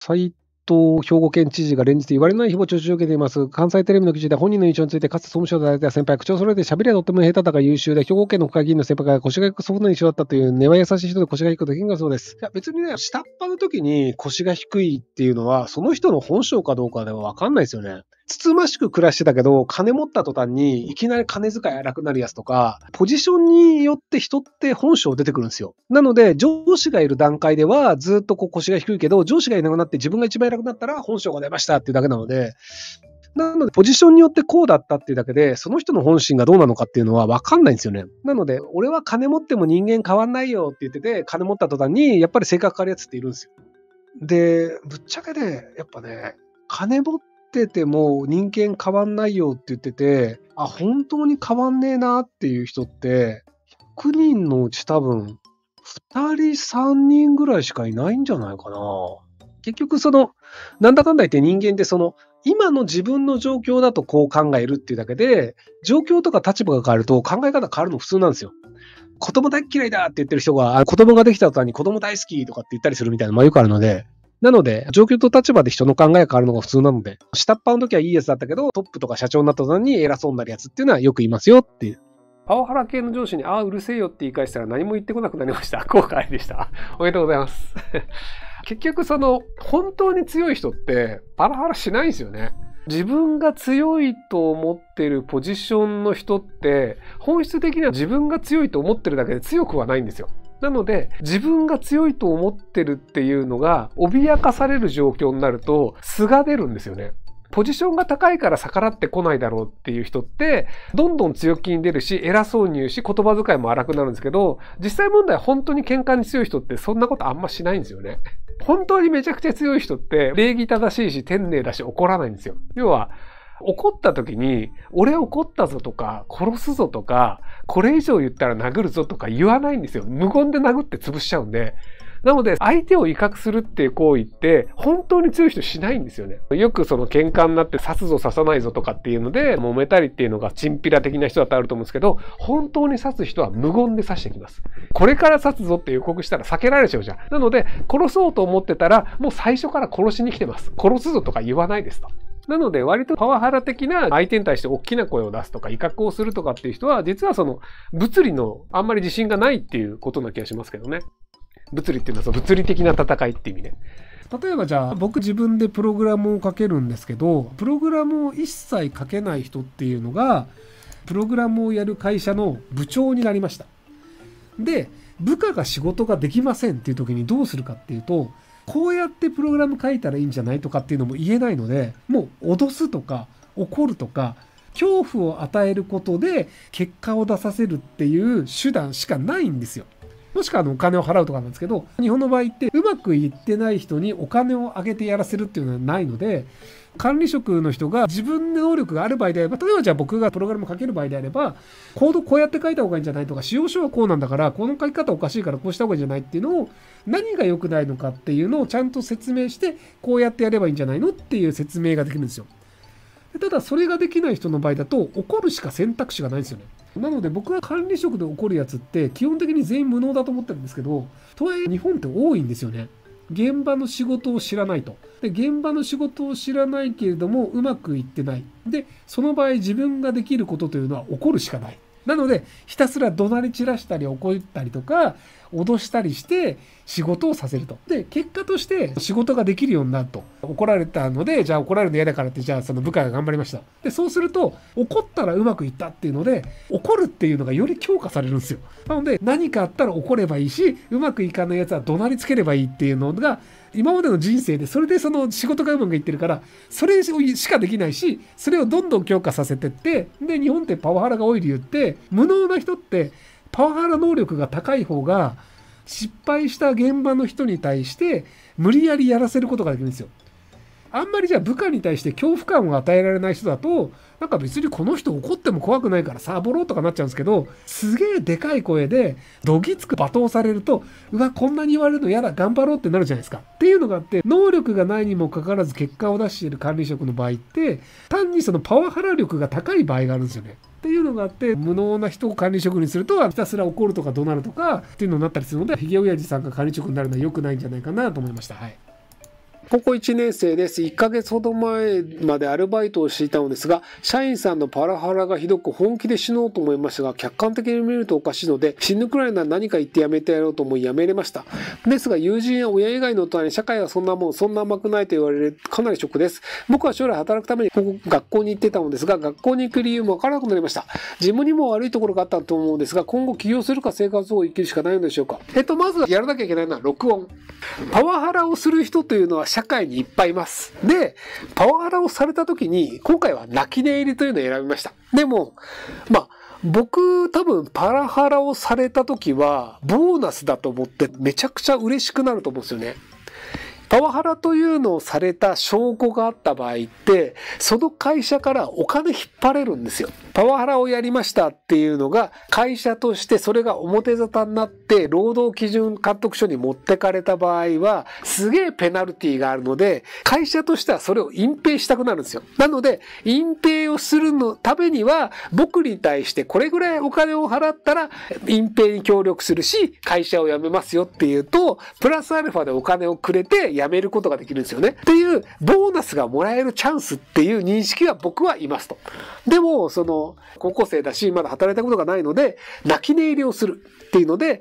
斉藤兵庫県知事が連日言われない誹謗中傷を受けています。関西テレビの記事で本人の印象について、かつて総務省で働いた先輩、口調それで喋りはとっても下手だが優秀で、兵庫県の国会議員の先輩が腰が低く祖父の印象だったという根は優しい人で腰が低くと変がそうです。いや別にね、下っ端の時に腰が低いっていうのは、その人の本性かどうかでは分かんないですよね。つつましく暮らしてたけど、金持った途端にいきなり金遣い荒くなるやつとか、ポジションによって人って本性出てくるんですよ。なので、上司がいる段階ではずっと腰が低いけど、上司がいなくなって自分が一番偉くなったら本性が出ましたっていうだけなので、ポジションによってこうだったっていうだけで、その人の本心がどうなのかっていうのは分かんないんですよね。なので、俺は金持っても人間変わんないよって言ってて、金持った途端にやっぱり性格変わるやつっているんですよ。で、ぶっちゃけで、やっぱね、金持ってても人間変わんないよって言ってて、本当に変わんねえなっていう人って、100人のうち多分、2人、3人ぐらいしかいないんじゃないかな。結局なんだかんだ言って人間って今の自分の状況だとこう考えるっていうだけで、状況とか立場が変わると考え方変わるの普通なんですよ。子供大嫌いだって言ってる人が、子供ができた途端に子供大好きとかって言ったりするみたいなのもよくあるので、なので、状況と立場で人の考えが変わるのが普通なので、下っ端の時はいいやつだったけど、トップとか社長になった途端に偉そうになるやつっていうのはよく言いますよっていう。パワハラ系の上司に、うるせえよって言い返したら何も言ってこなくなりました。後悔でした。おめでとうございます。結局本当に強い人ってパワハラしないんですよね。自分が強いと思ってるポジションの人って、本質的には自分が強いと思ってるだけで強くはないんですよ。なので、自分が強いと思ってるっていうのが脅かされる状況になると素が出るんですよね。ポジションが高いから逆らってこないだろうっていう人って、どんどん強気に出るし、偉そうに言うし、言葉遣いも荒くなるんですけど、実際問題は本当に喧嘩に強い人ってそんなことあんましないんですよね。本当にめちゃくちゃ強い人って礼儀正しいし丁寧だし怒らないんですよ。要は、怒った時に、俺怒ったぞとか、殺すぞとか、これ以上言ったら殴るぞとか言わないんですよ。無言で殴って潰しちゃうんで。なので、相手を威嚇するっていう行為って、本当に強い人しないんですよね。よく喧嘩になって刺すぞ刺さないぞとかっていうので、揉めたりっていうのがチンピラ的な人だとあると思うんですけど、本当に刺す人は無言で刺してきます。これから刺すぞって予告したら避けられちゃうじゃん。なので、殺そうと思ってたら、もう最初から殺しに来てます。殺すぞとか言わないですと。なので、割とパワハラ的な相手に対して大きな声を出すとか威嚇をするとかっていう人は、実は物理のあんまり自信がないっていうことな気がしますけどね。物理っていうのは物理的な戦いって意味ね。例えばじゃあ僕自分でプログラムを書けるんですけど、プログラムを一切書けない人っていうのがプログラムをやる会社の部長になりました。で、部下が仕事ができませんっていう時にどうするかっていうと、こうやってプログラム書いたらいいんじゃないとかっていうのも言えないので、もう脅すとか怒るとか恐怖を与えることで結果を出させるっていう手段しかないんですよ。もしくはお金を払うとかなんですけど、日本の場合ってうまくいってない人にお金をあげてやらせるっていうのはないので、管理職の人が自分の能力がある場合であれば、例えばじゃあ僕がプログラム書ける場合であれば、コードこうやって書いた方がいいんじゃないとか、使用書はこうなんだから、この書き方おかしいからこうした方がいいんじゃないっていうのを、何が良くないのかっていうのをちゃんと説明して、こうやってやればいいんじゃないのっていう説明ができるんですよ。ただそれができない人の場合だと、怒るしか選択肢がないんですよね。なので僕は管理職で起こるやつって基本的に全員無能だと思ってるんですけど、とはいえ日本って多いんですよね。現場の仕事を知らないと。で、現場の仕事を知らないけれどもうまくいってない。で、その場合自分ができることというのは怒るしかない。なので、ひたすら怒鳴り散らしたり怒ったりとか、脅したりして仕事をさせると。で、結果として仕事ができるようになると。怒られたので、じゃあ怒られるの嫌だからって、じゃあその部下が頑張りました。で、そうすると、怒ったらうまくいったっていうので、怒るっていうのがより強化されるんですよ。なので、何かあったら怒ればいいし、うまくいかないやつは怒鳴りつければいいっていうのが、今までの人生でそれで仕事がうまくいってるから、それしかできないし、それをどんどん強化させてって、で、日本ってパワハラが多い理由って、無能な人ってパワハラ能力が高い方が失敗した現場の人に対して無理やりやらせることができるんですよ。あんまりじゃあ部下に対して恐怖感を与えられない人だと、なんか別にこの人怒っても怖くないからサボろうとかなっちゃうんですけど、すげえでかい声でどぎつく罵倒されると、うわ、こんなに言われるの嫌だ、頑張ろうってなるじゃないですか。っていうのがあって、能力がないにもかかわらず結果を出している管理職の場合って、単にパワハラ力が高い場合があるんですよね。っていうのがあって、無能な人を管理職にすると、ひたすら怒るとか怒鳴るとかっていうのになったりするので、ヒゲ親父さんが管理職になるのは良くないんじゃないかなと思いました。はい。高校1年生です。1ヶ月ほど前までアルバイトをしていたのですが、社員さんのパワハラがひどく本気で死のうと思いましたが、客観的に見るとおかしいので、死ぬくらいなら何か言ってやめてやろうと思いやめれました。ですが、友人や親以外の大人に社会はそんなもん、そんな甘くないと言われる、かなりショックです。僕は将来働くために学校に行ってたのですが、学校に行く理由もわからなくなりました。自分にも悪いところがあったと思うんですが、今後起業するか生活を生きるしかないのでしょうか。まずやらなきゃいけないのは録音。パワハラをする人というのは社会にいっぱいいます。で、パワハラをされた時に、今回は泣き寝入りというのを選びました。でも、僕多分パワハラをされた時は、ボーナスだと思ってめちゃくちゃ嬉しくなると思うんですよね。パワハラというのをされた証拠があった場合って、その会社からお金引っ張れるんですよ。パワハラをやりましたっていうのが、会社としてそれが表沙汰になって、労働基準監督署に持ってかれた場合は、すげえペナルティがあるので、会社としてはそれを隠蔽したくなるんですよ。なので、隠蔽をするのためには、僕に対してこれぐらいお金を払ったら、隠蔽に協力するし、会社を辞めますよっていうと、プラスアルファでお金をくれて、辞めることができるんですよね。っていう、ボーナスがもらえるチャンスっていう認識は僕はいますと。でも、高校生だし、まだ働いたことがないので、泣き寝入りをするっていうので、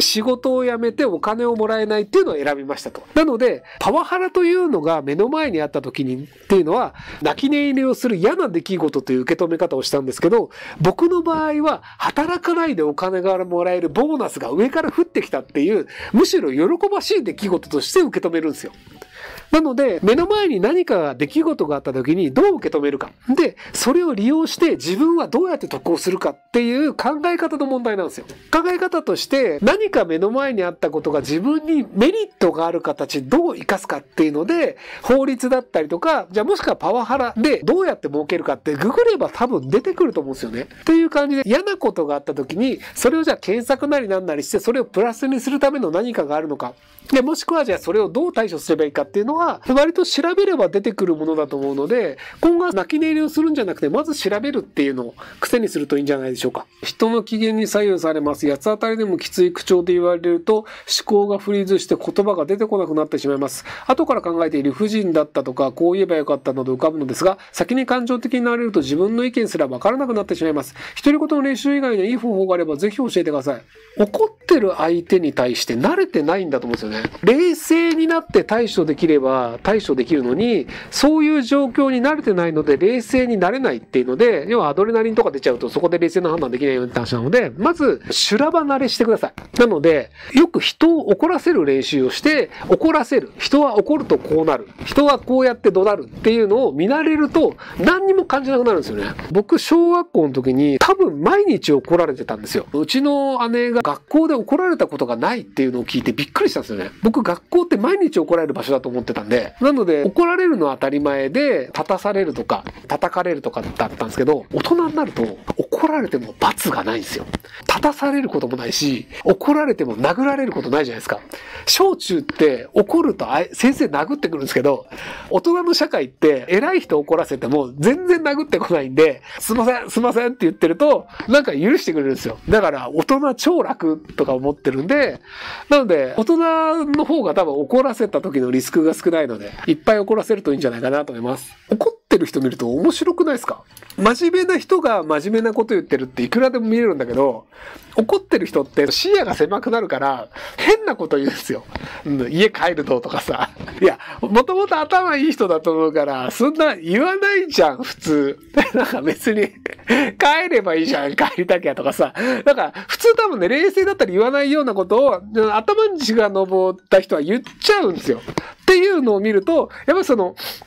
仕事を辞めてお金をもらえないっていうのを選びましたと。なので、パワハラというのが目の前にあった時にっていうのは、泣き寝入りをする嫌な出来事という受け止め方をしたんですけど、僕の場合は、働かないでお金がもらえるボーナスが上から降ってきたっていう、むしろ喜ばしい出来事として受け止めるんですよ。なので、目の前に何か出来事があった時にどう受け止めるか。で、それを利用して自分はどうやって得をするかっていう考え方の問題なんですよ。考え方として何か目の前にあったことが自分にメリットがある形でどう活かすかっていうので、法律だったりとか、じゃあもしくはパワハラでどうやって儲けるかってググれば多分出てくると思うんですよね。っていう感じで嫌なことがあった時に、それをじゃあ検索なりなんなりして、それをプラスにするための何かがあるのか。で、もしくはじゃあそれをどう対処すればいいかっていうのは、割と調べれば出てくるものだと思うので、今後は泣き寝入りをするんじゃなくて、まず調べるっていうのを癖にするといいんじゃないでしょうか。人の機嫌に左右されます。八つ当たりでもきつい口調で言われると、思考がフリーズして言葉が出てこなくなってしまいます。後から考えている不人だったとか、こう言えばよかったなど浮かぶのですが、先に感情的になれると自分の意見すらわからなくなってしまいます。独り言の練習以外にいい方法があればぜひ教えてください。怒ってる相手に対して慣れてないんだと思うんですよね。冷静になって対処できれば対処できるのに、そういう状況に慣れてないので冷静になれないっていうので、要はアドレナリンとか出ちゃうとそこで冷静な判断できないよって話なので、まず修羅場慣れしてください。なので、よく人を怒らせる練習をして、怒らせる。人は怒るとこうなる。人はこうやって怒鳴るっていうのを見慣れると何にも感じなくなるんですよね。僕、小学校の時に多分毎日怒られてたんですよ。うちの姉が学校で怒られたことがないっていうのを聞いてびっくりしたんですよね。僕、学校って毎日怒られる場所だと思ってたんで、なので怒られるのは当たり前で、立たされるとか叩かれるとかだったんですけど、大人になると怒られても罰がないんですよ。立たされることもないし、怒られても殴られることないじゃないですか。小中って怒ると先生殴ってくるんですけど、大人の社会って偉い人怒らせても全然殴ってこないんで、すいませんすいませんって言ってるとなんか許してくれるんですよ。だから大人超楽とか思ってるんで、なので大人の方が多分怒らせた時のリスクが少ないので、いっぱい怒らせるといいんじゃないかなと思います。怒ってる人見ると面白くないですか？真面目な人が真面目なこと言ってるっていくらでも見れるんだけど、怒ってる人って視野が狭くなるから変なこと言うんですよ。家帰るととかさ。いや、もともと頭いい人だと思うから、そんな言わないじゃん、普通。なんか別に帰ればいいじゃん、帰りたきゃとかさ。だから普通多分ね、冷静だったら言わないようなことを頭に血が上った人は言っちゃうんですよ。っていうのを見ると、やっぱり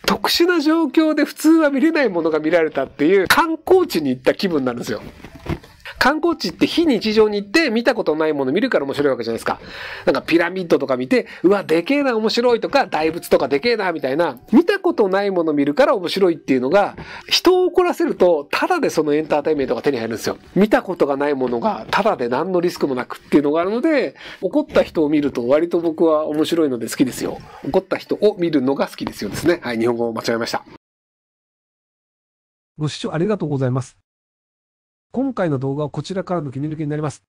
特殊な状況で普通は見れないものが見られたっていう観光地に行った気分になるんですよ。観光地って非日常に行って見たことないもの見るから面白いわけじゃないですか。なんかピラミッドとか見て、うわ、でけえな面白いとか、大仏とかでけえなみたいな、見たことないもの見るから面白いっていうのが、人を怒らせると、ただでそのエンターテインメントが手に入るんですよ。見たことがないものが、ただで何のリスクもなくっていうのがあるので、怒った人を見ると割と僕は面白いので好きですよ。怒った人を見るのが好きですよですね。はい、日本語を間違えました。ご視聴ありがとうございます。今回の動画はこちらからの切り抜きになります。